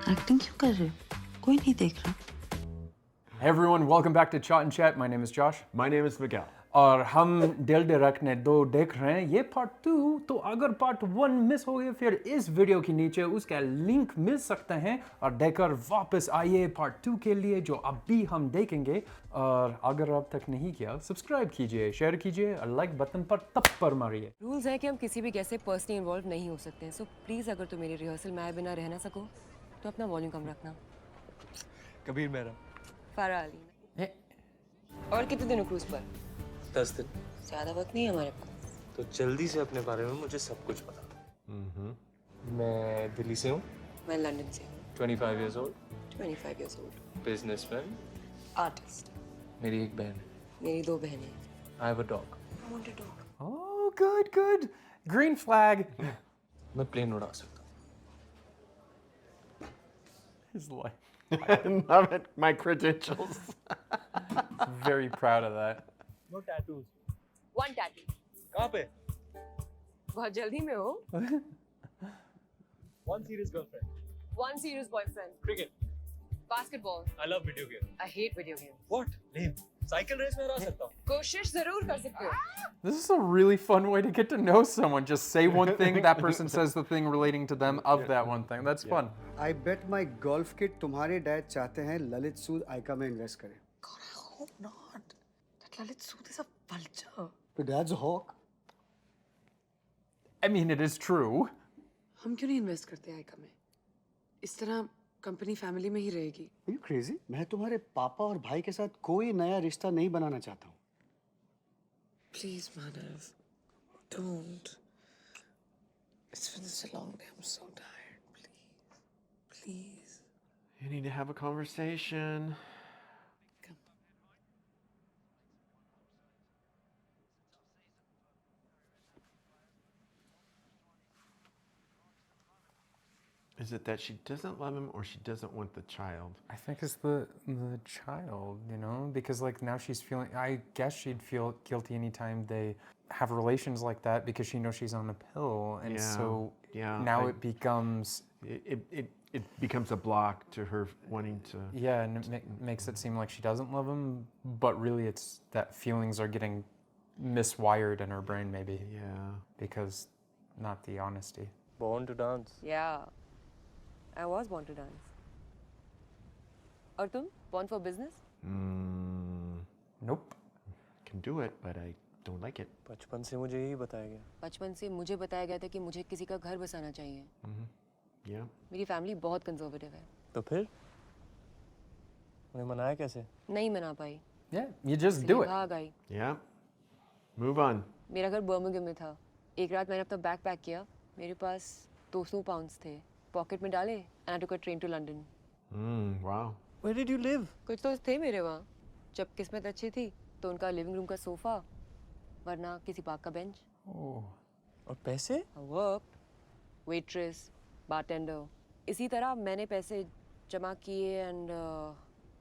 Acting क्यों कर रहे हो? कोई नहीं देख रहा। Hey everyone, welcome back to Chat and Chat. My name is Josh. My name is Miguel. और हम दिल डायरेक्ट ने दो देख रहे हैं ये पार्ट 2। तो अगर पार्ट 1 मिस हो गया फिर इस वीडियो के नीचे उसका लिंक मिल सकता है और देखकर वापस आइए पार्ट 2 के लिए जो अभी हम देखेंगे। और अगर अब तक नहीं किया सब्सक्राइब कीजिए, शेयर कीजिए और लाइक बटन पर तब पर मारिए। रूल्स है कि हम किसी भी गेस्ट से पर्सनली इन्वॉल्व नहीं हो सकते हैं, सो प्लीज़ अगर तुम मेरी रिहर्सल में आए बिना रह ना सको तो अपना वॉल्यूम कम रखना। कबीर मेरा फारा अली। और कितने दिनों क्रूज पर? 10 दिन। ज़्यादा वक्त नहीं है हमारे पास। तो जल्दी से अपने बारे में मुझे सब कुछ बता। मैं दिल्ली से हूँ। मैं लंदन से हूँ। 25 years old। 25 years old। Businessman. Artist. मेरी एक बहन है। मेरी 2 बहनें। I have a dog। I want a dog। Oh, good, good. Green flag. मैं प्लेन उड़ा सकता हूँ। His life. Love it. My credentials. Very proud of that. No tattoos। 1 tattoo। कहाँ पे? बहुत जल्दी में हो। 1 serious girlfriend। 1 serious boyfriend। Cricket। Basketball। I love video game। I hate video games। What? Lame। Cycle race में हरा सकता हूँ। कोशिश जरूर कर सकते हो। This is a really fun way to get to know someone. Just say one thing, that person says the thing relating to them of that one thing. That's fun. I bet my golf kit तुम्हारे dad चाहते हैं ललित सूद आइका में invest करें। God, I hope not. That Lalit Sood is a vulture. तो that's hawk. I mean, it is true. हम क्यों नहीं invest करते आइका में? इस तरह कंपनी फैमिली में ही रहेगी। Are you crazy? मैं तुम्हारे पापा और भाई के साथ कोई नया रिश्ता नहीं बनाना चाहता हूँ। Please Manav, don't. It's been such a long day. I'm so tired. Please, please. You need to have a conversation. Come. Is it that she doesn't love him or she doesn't want the child? I think it's the child, you know, because like now she's feeling. I guess she'd feel guilty anytime they have relations like that because she knows she's on a pill, and Yeah, so yeah, now I- it becomes It becomes a block to her wanting to. yeah, and it makes it seem like she doesn't love him, but really it's that feelings are getting miswired in her brain maybe Yeah. because not the honesty. Born to dance। Yeah, I was born to dance। और तुम? Born for business? Nope. Can do it, but I don't like it. बचपन से मुझे यही बताया गया। बचपन से मुझे बताया गया था कि मुझे किसी का घर बसाना चाहिए। Yeah. मेरी फैमिली बहुत कंजर्वेटिव है। तो फिर उन्हें मनाया कैसे? नहीं मना पाई। Yeah, you just do इसलिए it. भाग आई। Yeah. Move on. मेरा घर बर्मिंघम में था। एक रात मैंने अपना बैग पैक किया। मेरे पास 200 पाउंड्स थे। पॉकेट में डाले and I took a train to London। Wow. Where did you live? कुछ तो थे मेरे वहाँ। जब किस्मत अच्छी थी तो उनका लिविंग रूम का सोफा, वरना किसी पार्क का बेंच। Oh. और पैसे? I worked, waitress, bartender। इसी तरह मैंने पैसे जमा किए and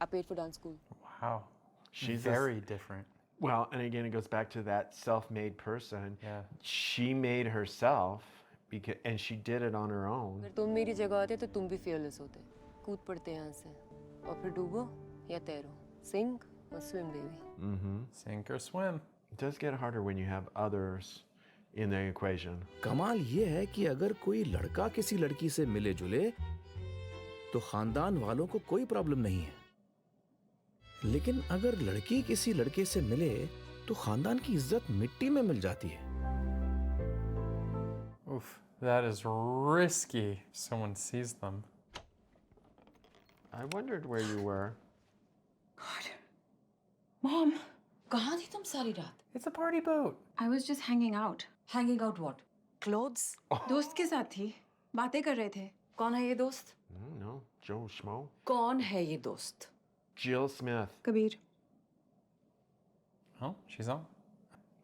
I paid for dance school। Wow. She's very different. Well, and again, it goes back to that self-made person. Yeah. She made herself because, and she did it on her own. अगर तुम मेरी जगह होते तो तुम भी fearless होते। कूद पड़ते यहाँ से और फिर डूबो या तैरो। Sink or swim, baby। Sink or swim. It does get harder when you have others in the equation. कमाल ये है कि अगर कोई लड़का किसी लड़की से मिले जुले तो खानदान वालों को कोई प्रॉब्लम नहीं है, लेकिन अगर लड़की किसी लड़के से मिले तो खानदान की इज्जत मिट्टी में मिल जाती है। Oof, that is risky. Someone sees them. I wondered where you were. Mom, कहाँ थी तुम सारी रात? It's a party boat. I was just hanging out. Hanging out what? Clothes? दोस्त के साथ थी, बातें कर रहे थे। कौन है ये दोस्त? No, Joe Schmo. कौन है ये दोस्त? Jill Smith. Kabir. Oh, she's on.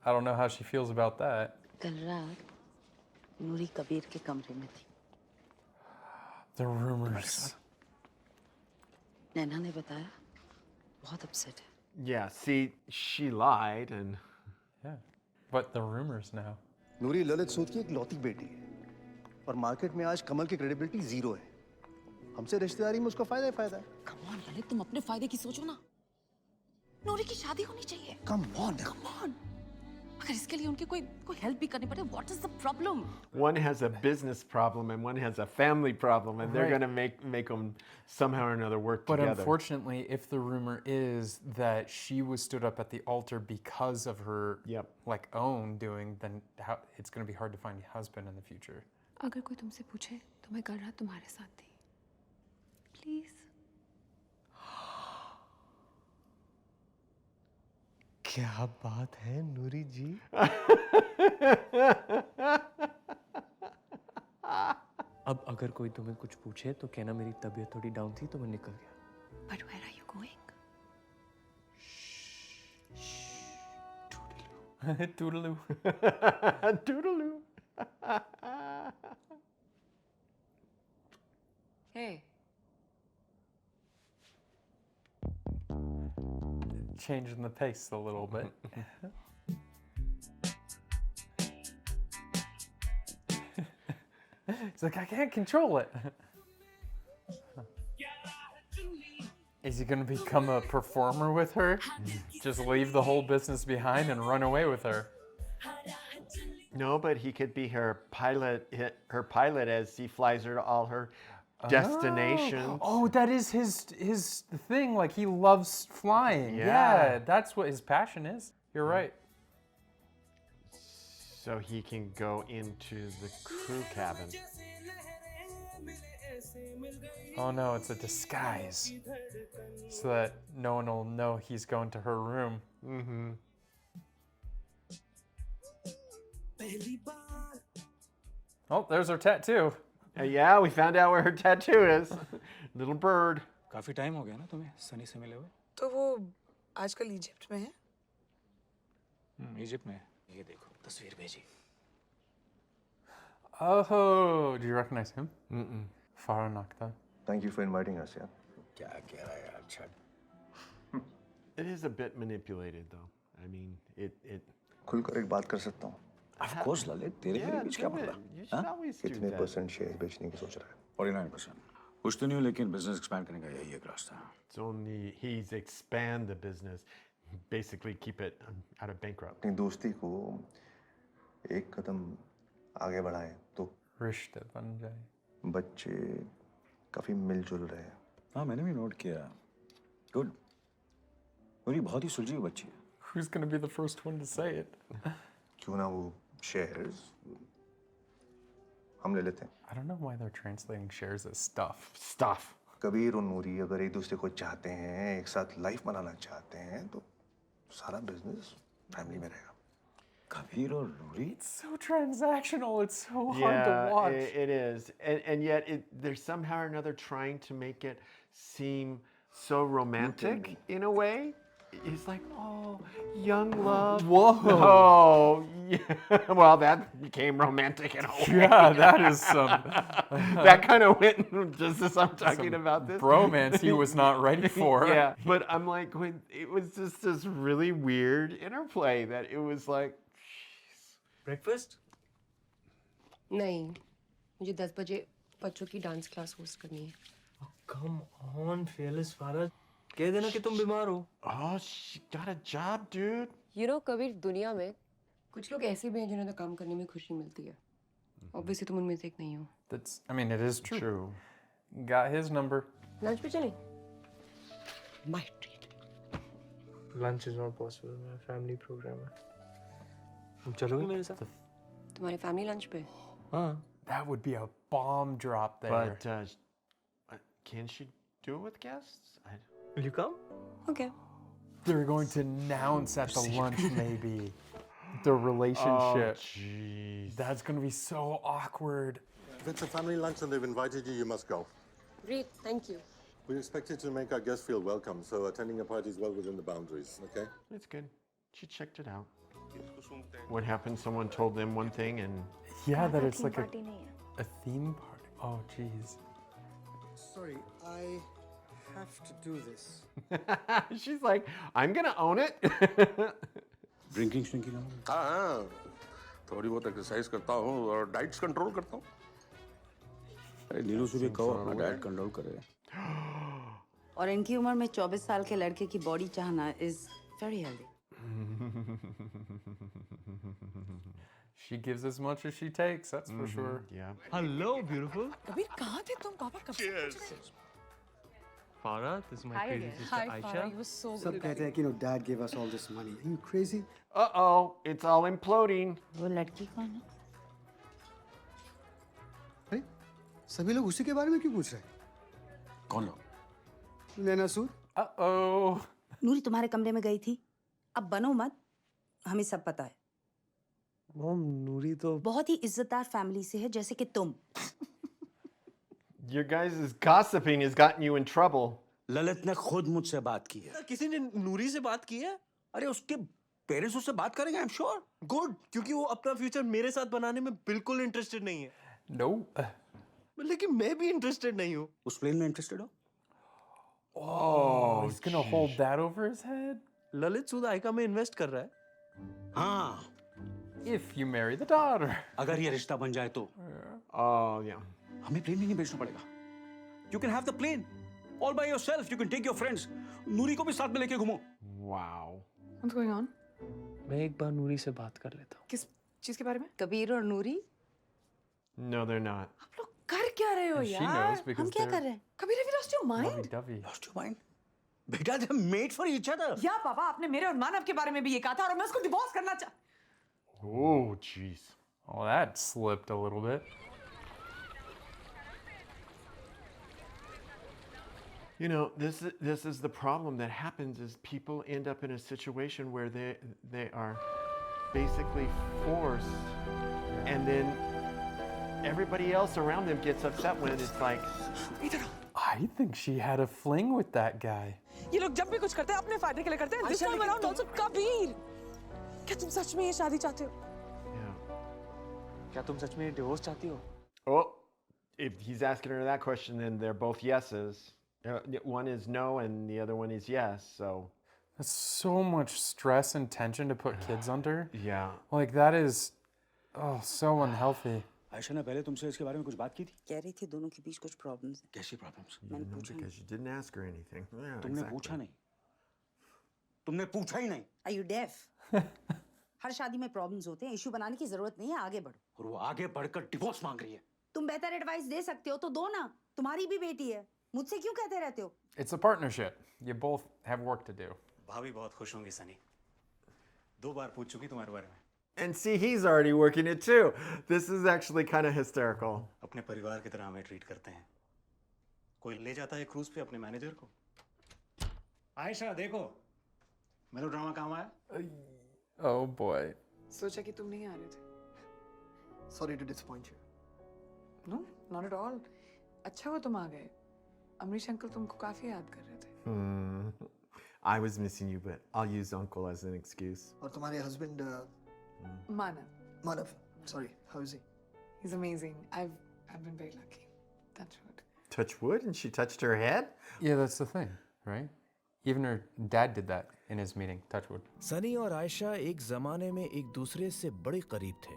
I don't know how she feels about that. कल रात नूरी कबीर के कमरे में थी। The rumors. नैना ने बताया, बहुत अपसेट है। Yeah, see, she lied and Yeah. But the rumors now. नूरी ललित सूद की एक लौती बेटी है और मार्केट में आज कमल की क्रेडिबिलिटी जीरो है। हमसे रिश्तेदारी में उसको फायदा ही फायदा है। कम ऑन ललित, तुम अपने फायदे की सोचो ना। नूरी की शादी होनी चाहिए। Come on. Come on. अगर इसके लिए उनकी कोई हेल्प भी करनी पड़े, what is the problem? One has a business problem and one has a family problem, and they're Right. going to make them somehow or another work But together. unfortunately, if the rumor is that she was stood up at the altar because of her Yep. like own doing, then how, it's going to be hard to find a husband in the future. अगर कोई तुमसे पूछे तो मैं कल रात तुम्हारे साथ थी, प्लीज। क्या बात है नूरी जी। अब अगर कोई तुम्हें कुछ पूछे तो कहना मेरी तबीयत थोड़ी डाउन थी तो मैं निकल गया। But where are you going? Toodaloo. Toodaloo. Hey, Changing the pace a little bit. He's like, I can't control it. Is he going to become a performer with her? Just leave the whole business behind and run away with her? No, but he could be her pilot as he flies her to all her destinations. Oh, that is his thing. Like, he loves flying. Yeah. That's what his passion is. You're right. So he can go into the crew cabin. Oh no, it's a disguise. So that no one will know he's going to her room. Mm-hmm. Oh, there's her tattoo. Yeah, we found out where her tattoo is. Little bird. काफी time हो गया ना तुम्हें सनी से मिले हुए? तो वो आजकल इजिप्ट में है। इजिप्ट में। ये देखो तस्वीर भेजी। Oh, do you recognize him? Mm-mm. Farah Nakhta. Thank you for inviting us, yeah. क्या कह रहा है यार Chhath? It is a bit manipulated, though. I mean, it. खुलकर एक बात कर सकता हूँ। Of course ललित, तेरे Yeah, बीच क्या do it. पता? You should always do कितने that. परसेंट शेयर बेचने की सोच रहा है? 49%। कुछ तो नहीं हो लेकिन बिजनेस एक्सपैंड करने का यही एक रास्ता है। It's only he's expand the business, basically keep it out of bankrupt. अपनी दोस्ती को एक कदम आगे बढ़ाएं तो Rishta ban jaye. बच्चे काफी मिलजुल रहे हैं। हाँ मैंने भी नोट किया। गुड। मेरी बहुत ही सुलझी हुई बच्ची है। Who's going to be the first one to say it? क्यों ना वो शेयर्स हम ले लेते हैं। I don't know why they're translating shares as stuff. Stuff. Kabir और नूरी अगर एक दूसरे को चाहते हैं, एक साथ लाइफ बनाना चाहते हैं तो सारा बिजनेस फैमिली में रहेगा। कबीर और नूरी? It's so transactional. It's so hard to watch. It is. And yet they're somehow or another trying to make it seem so romantic in a way. He's like, oh, young love. Whoa. Oh, yeah. Well, that became romantic in a way. Yeah, that is some That kind of went just as I'm talking about this. bromance he was not ready for. Yeah, but I'm like, when it was just this really weird interplay that it was like, breakfast? नहीं, मुझे 10 बजे बच्चों की dance class host करनी है। Come on fearless फारह, कह देना कि तुम बीमार हो। oh, she got a job, dude. You know, Kabir दुनिया में कुछ लोग ऐसे भी हैं जिन्हें तो काम करने में खुशी मिलती है। Obviously तुम उनमें से एक नहीं हो। That's, I mean, it is true. True. Got his number. Lunch पे चलें? My treat. Lunch is not possible, मेरा फैमिली प्रोग्राम है। तुम चलोगे मेरे साथ? तुम्हारी फैमिली लंच पे? हाँ। That would be a bomb drop there. But can she do it with guests? Will you come? Okay. They're going to announce at the lunch, maybe, the relationship. Oh, jeez. That's going to be so awkward. If it's a family lunch and they've invited you, you must go. Great, thank you. We expected to make our guests feel welcome, so attending a party is well within the boundaries, okay? It's good. She checked it out. What happened? Someone told them one thing and... Yeah, that it's like a theme party. Oh, jeez. Sorry, I have to do this. She's like, I'm gonna own it. Drinking shrinking ना? हाँ, थोड़ी बहुत exercise करता हूँ और diets control करता हूँ। अरे नीलू से भी कहो अपना डाइट कंट्रोल करे। और इनकी उम्र में 24 साल के लड़के की बॉडी चाहना is very healthy. She gives as much as she takes, that's for sure. Yeah. Hello, beautiful. Kabir कहाँ थे तुम? पापा कब से पूछ रहे हैं? Farah, this is my crazy sister Aisha. You were so सब कहते हैं कि dad gave us all this money. Are you crazy? Uh-oh, it's all imploding. वो लड़की कौन है? अरे सभी लोग उसी के बारे में क्यों पूछ रहे हैं? कौन लोग? नैना सूद। Uh-oh. नूरी तुम्हारे कमरे में गई थी। अब बनो मत, हमें सब पता है। Mom, Noori तो बहुत ही इज्जतदार फैमिली से है, जैसे कि तुम। Your guys' gossiping has gotten you in trouble. Lalit ने खुद मुझसे बात की है। किसी ने नूरी से बात की है? अरे उसके पेरेंट्स उससे बात करेंगे, आई एम श्योर। गुड, क्योंकि वो अपना फ्यूचर मेरे साथ बनाने में बिल्कुल इंटरेस्टेड नहीं है। No. लेकिन मैं भी इंटरेस्टेड नहीं हूँ। उस प्लेन में इंटरेस्टेड हो? Oh, he's gonna hold that over his head? Lalit सूद आइका में इन्वेस्ट कर रहा है। हाँ। If you marry the daughter. अगर ये रिश्ता बन जाए तो Oh, yeah. हमें प्लेन नहीं बेचना पड़ेगा। You can have the plane all by yourself. You can take your friends. नूरी को भी साथ में लेके घूमो। Wow. What's going on? मैं एक बार नूरी से बात कर लेता हूँ। किस चीज के बारे में? कबीर और नूरी? No, they're not. आप लोग कर क्या रहे हो And she यार? knows because हम क्या they're कर रहे हैं? Kabir, have you lost your mind? lovey-dovey. Lost your mind? बेटा, they're made for each other. या पापा, आपने मेरे और मानव के बारे में भी ये कहा था और मैं उसको डिवोर्स करना चाह। Oh, jeez. Oh, that slipped a little bit. You know, this is the problem that happens is people end up in a situation where they are basically forced, and then everybody else around them gets upset when it's like, I think she had a fling with that guy. ये लोग जब भी कुछ करते हैं अपने फायदे के लिए करते हैं। This time around also Kabir. क्या तुम सच में ये शादी चाहते हो? yeah. क्या तुम सच में डिवोर्स चाहती हो? Oh, if he's asking her that question, then they're both yeses. One is no, and the other one is yes. So That's so much stress and tension to put kids under. yeah. Like that is, so unhealthy. Ayesha ने पहले तुमसे इसके बारे में कुछ बात की थी? कह रही थी दोनों के बीच कुछ प्रॉब्लम्स हैं। कैसी प्रॉब्लम्स? मैंने No, पूछा because you didn't ask her anything. Yeah, तुमने exactly. पूछा नहीं। तुमने पूछा ही नहीं। Are you deaf? हर शादी में प्रॉब्लम्स होते हैं, इशू बनाने की जरूरत नहीं है, आगे बढ़ो। और वो आगे बढ़कर डिवोर्स मांग रही है। तुम बेहतर एडवाइस दे सकते हो तो दो ना, तुम्हारी भी बेटी है। मुझसे क्यों कहते रहते हो? It's a partnership. You both have work to do. भाभी बहुत खुश होंगी सनी। 2 बार पूछ चुकी तुम्हारे बारे में। And see, he's already working it too. This is actually kind of hysterical. अपने परिवार की तरह हमें ट्रीट करते हैं। कोई ले जाता है क्रूज पे अपने मैनेजर को। आयशा देखो, मेलोड्रामा काम आया। Oh boy. सोचा कि तुम नहीं आ रहे थे। Sorry to disappoint you. No, not at all. अच्छा हुआ तुम आ गए। अमरीश अंकल तुमको काफी याद कर रहे थे। I was missing you, but I'll use Uncle as an excuse. और तुम्हारे husband Manav, Manav, sorry, how is he? he's amazing. I've been very lucky. That's good. Touch wood, and she touched her head? Yeah, that's the thing, right? Even her dad did that in his meeting, Touchwood. Sunny और आयशा एक जमाने में एक दूसरे से बड़े करीब थे।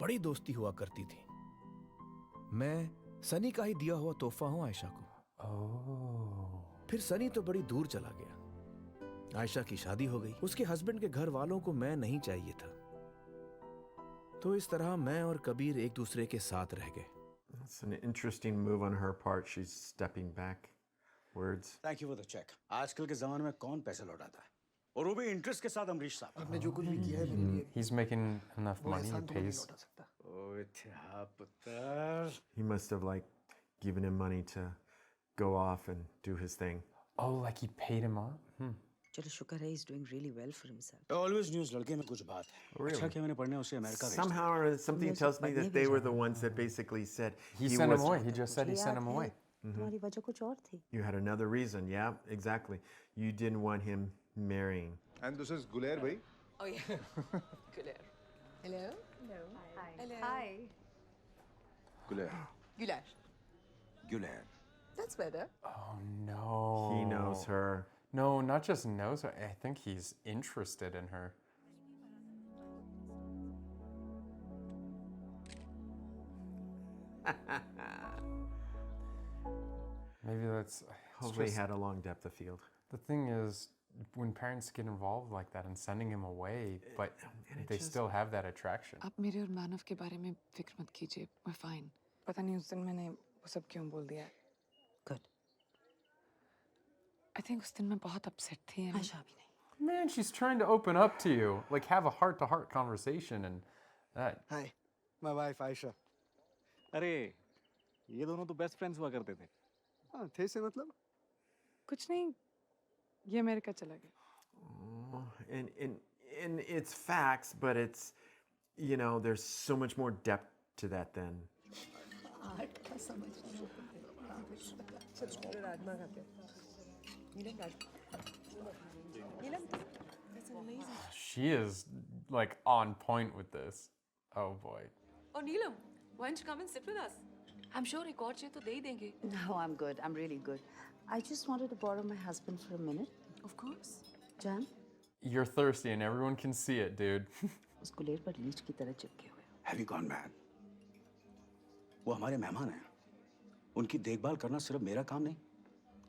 बड़ी दोस्ती हुआ करती थी। मैं सनी का ही दिया हुआ तोहफा हूं आयशा को। Oh. फिर सनी तो बड़ी दूर चला गया। आयशा की शादी हो गई। उसके हस्बैंड के घर वालों को मैं नहीं चाहिए था। तो इस तरह मैं और कबीर एक दूसरे के साथ रह गए। That's an interesting move on her part. She's stepping back. Words. Thank you for the check. आजकल के ज़माने में कौन पैसे लौटाता है? और वो भी इंटरेस्ट के साथ अमरीश साहब। आपने जो कुछ भी किया है मेरे लिए, He's making enough वो money, he एहसान तुम्हें नहीं pays. लौटा सकता। ओए क्या पुत्र। He must have like given him money to go off and do his thing. Oh, like he paid him off? चलो शुक्र है, he's doing really well for himself. Always news लड़के में कुछ बात है। अच्छा क्या मैंने पढ़ने उसे अमेरिका भेजा। Somehow or something tells me that they were the ones that basically said He sent him away. He just said he sent him away. तुम्हारी वजह कुछ और थी। you had another reason. Yeah, exactly. You didn't want him marrying. And this is Guler bhai. Oh yeah. Guler. Hello. Hello. Hi. Hello. Hi. Guler. Gulash. Guler. That's better. Oh no. He knows her. No, not just knows her. I think he's interested in her. Maybe that's. Hopefully, he had a long depth of field. The thing is, when parents get involved like that and sending him away, but they still have that attraction. आप मेरे और मानव के बारे में फिक्र मत कीजिए, we're fine. पता नहीं उस दिन मैंने वो सब क्यों बोल दिया. Good. I think उस दिन मैं बहुत upset थी. आयशा भी नहीं. Man, she's trying to open up to you, like have a heart-to-heart conversation, and that. Hi, my wife Aisha. अरे ये दोनों तो बेस्ट फ्रेंड्स हुआ करते थे. हाँ, थे से मतलब? कुछ नहीं, ये अमेरिका चला गया. And it's facts, but it's, you know, there's so much more depth to that than. She is like on point with this. Oh boy. Oh, Neelam, why don't you come and sit with us? I'm sure record चाहिए तो दे ही देंगे. No, I'm good. I'm really good. I just wanted to borrow my husband for a minute. Of course. Jan? You're thirsty and everyone can see it, dude. उसको late पर Leach की तरह चिपके हुए. Have you gone mad? वो हमारे मेहमान हैं. उनकी देखभाल करना सिर्फ मेरा काम नहीं,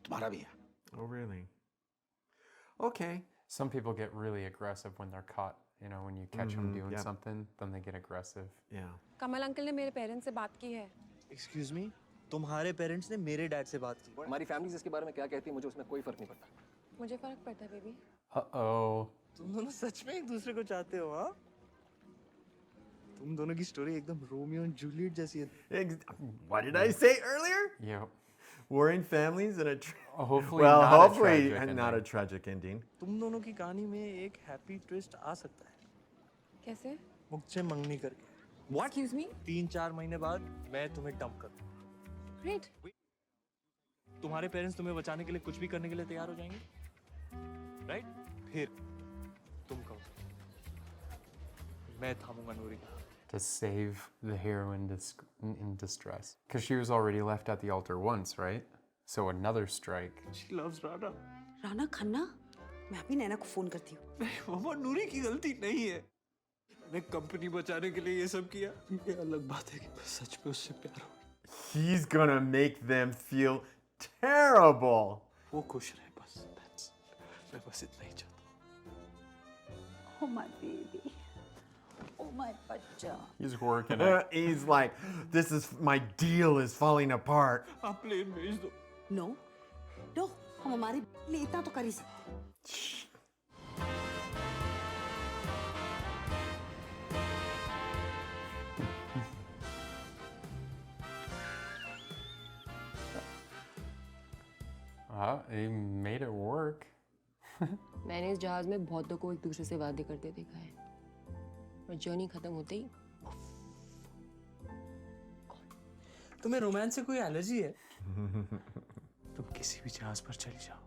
तुम्हारा भी है. Oh, really? Okay. Some people get really aggressive when they're caught. You know, when you catch them doing something, then they get aggressive. Yeah. Kamal uncle ने मेरे पेरेंट्स से बात की है. Excuse me? तुम्हारे पेरेंट्स ने मेरे डैड से बात की. हमारी फैमिली इसके बारे में क्या कहती है मुझे उसमें कोई फर्क नहीं पड़ता. मुझे फर्क पड़ता है बेबी. Uh-oh. तुम दोनों सच में एक दूसरे को चाहते हो, हाँ? तुम दोनों की स्टोरी एकदम रोमियो और जूलियट जैसी है. What did I say earlier? Yeah. Warring families and hopefully well, not hopefully a tragic not a ending. tragic ending. तुम दोनों की कहानी में एक हैप्पी ट्विस्ट आ सकता है. कैसे? मुझसे मंगनी करके. What? Excuse me? 3-4 महीने बाद मैं तुम्हें डंप कर दूँ. Great. तुम्हारे पेरेंट्स तुम्हें बचाने के लिए कुछ भी करने के लिए तैयार हो जाएंगे, राइट? फिर तुम कहो मैं थामूंगा नूरी. To save the heroine in distress. Because she was already left at the altar once, right? So another strike. She loves Rana. Rana Khanna? मैं अभी नैना को फोन करती हूँ. मामा नूरी की गलती नहीं है. मैंने कंपनी बचाने के लिए ये सब किया. ये अलग बात है कि मैं सच में उससे प्यार हो. He's gonna make them feel terrible. वो खुश रहे बस. मैं बस इतना ही चाहता हूँ. Oh my baby. Oh my बच्चा. He's working it. He's like, this is my deal is falling apart. आप प्लेन भेज दो. No. No. हम हमारे लिए इतना तो कर ही सकते हैं. He made it work. मैंने इस जहाज में बहुतों को एक दूसरे से वादे करते देखा है. और जर्नी खत्म होते ही तुम्हें रोमांस से कोई एलर्जी है? तुम किसी भी जहाज पर चली जाओ.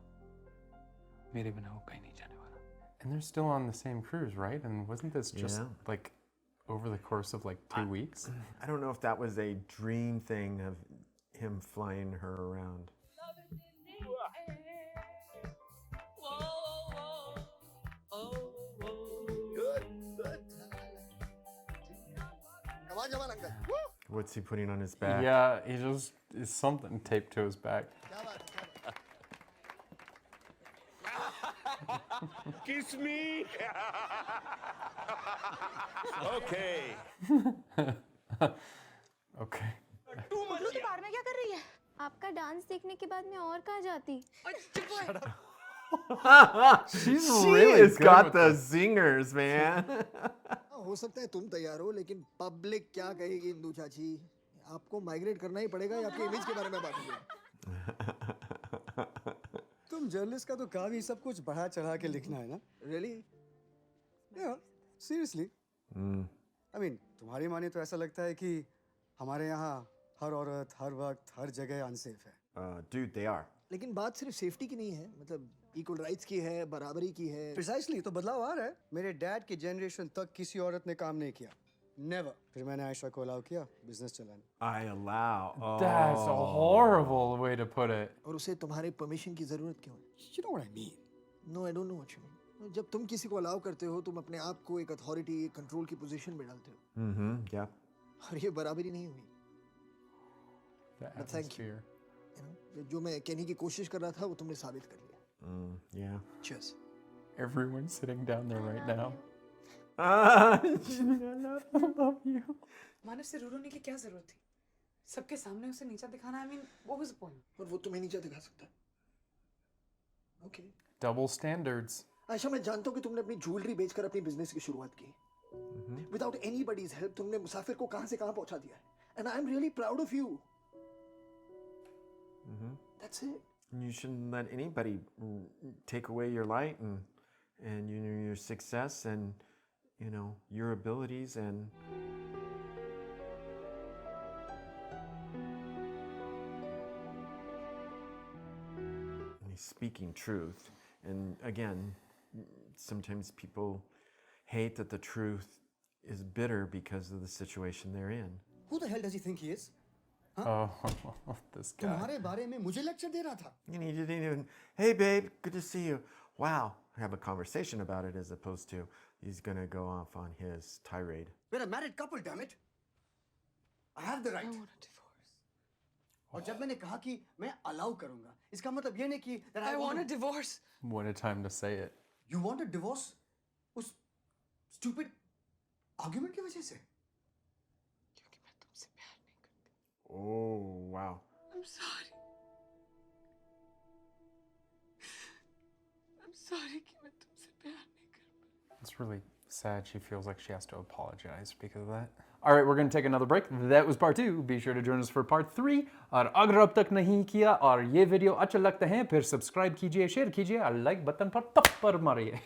मेरे बिना वो कहीं नहीं जाने वाला. And they're still on the same cruise, right? And wasn't this just like over the course of like 2 weeks? I don't know if that was a dream thing of him flying her around. What's he putting on his back? Yeah, he just is something taped to his back. Kiss me. Okay. Okay. बाहर में क्या कर रही है? आपका dance देखने के बाद मैं और कहाँ जाती? She's really has good got with the this. zingers, man. हो सकता है तुम तैयार हो, लेकिन पब्लिक क्या कहेगी इंदू चाची? आपको माइग्रेट करना ही पड़ेगा या आपके इमेज के बारे में बात करें? तुम जर्नलिस्ट का तो काम ही सब कुछ बढ़ा चढ़ा के लिखना है ना? Really? Yeah, seriously. I mean, तुम्हारी माने तो ऐसा लगता है कि हमारे यहाँ हर औरत, हर वक्त, हर जगह अनसेफ है. Dude, they are. लेकिन बात सिर्फ सेफ्टी की नहीं है, मतलब इक्वल राइट्स की है, बराबरी की है. Precisely, तो बदलाव आ रहा है. मेरे डैड की जनरेशन तक किसी औरत ने काम नहीं किया. Never. फिर मैंने आयशा को अलाउ किया बिजनेस चलाने. I allow. Oh. That's a horrible way to put it. और उसे तुम्हारे परमिशन की जरूरत क्यों है? You know what I mean? No, I don't know what you mean. जब तुम किसी को अलाउ करते हो, तुम अपने आप को एक अथॉरिटी, एक कंट्रोल की पोजीशन में डालते हो. Yeah. और ये बराबरी नहीं हुई. But thank you. You know, जो मैं कहने की कोशिश कर रहा था वो तुमने साबित कर लिया. Yeah. Cheers. Everyone's sitting down there right now. I love you. मानव से रो रोने की क्या जरूरत थी? सबके सामने उसे नीचा दिखाना, I mean, what was the point? और वो तुम्हें नीचा दिखा सकता है. Okay. Double standards. आयशा, मैं जानता हूँ कि तुमने अपनी ज्वेलरी बेचकर अपनी बिजनेस की शुरुआत की. Without anybody's help, तुमने मुसाफिर को कहाँ से कहाँ पहुँचा दिया है. And I'm really proud of you. That's it. You shouldn't let anybody take away your light and your success and your abilities and speaking truth. And again, sometimes people hate that the truth is bitter because of the situation they're in. Who the hell does he think he is? Oh, this guy. तुम्हारे बारे में मुझे lecture दे रहा था. You didn't even, hey babe, good to see you. Wow, have a conversation about it as opposed to he's gonna go off on his tirade. We're a married couple, damn it. I have the right. I want a divorce. और जब मैंने कहा कि मैं allow करूँगा, इसका मतलब ये नहीं कि that I want a divorce. What a time to say it. You want a divorce? उस stupid argument की वजह से? क्योंकि मैं तुमसे प्यार नहीं करती. Oh, wow. I'm sorry. I'm sorry कि मैं तुमसे प्यार नहीं कर पाई. It's really sad. She feels like she has to apologize because of that. All right, we're going to take another break. That was part 2. Be sure to join us for part 3. और अगर अब तक नहीं किया और ये video अच्छा लगता है फिर सब्सक्राइब कीजिए, शेयर कीजिए और लाइक बटन पर तप पर मारिए.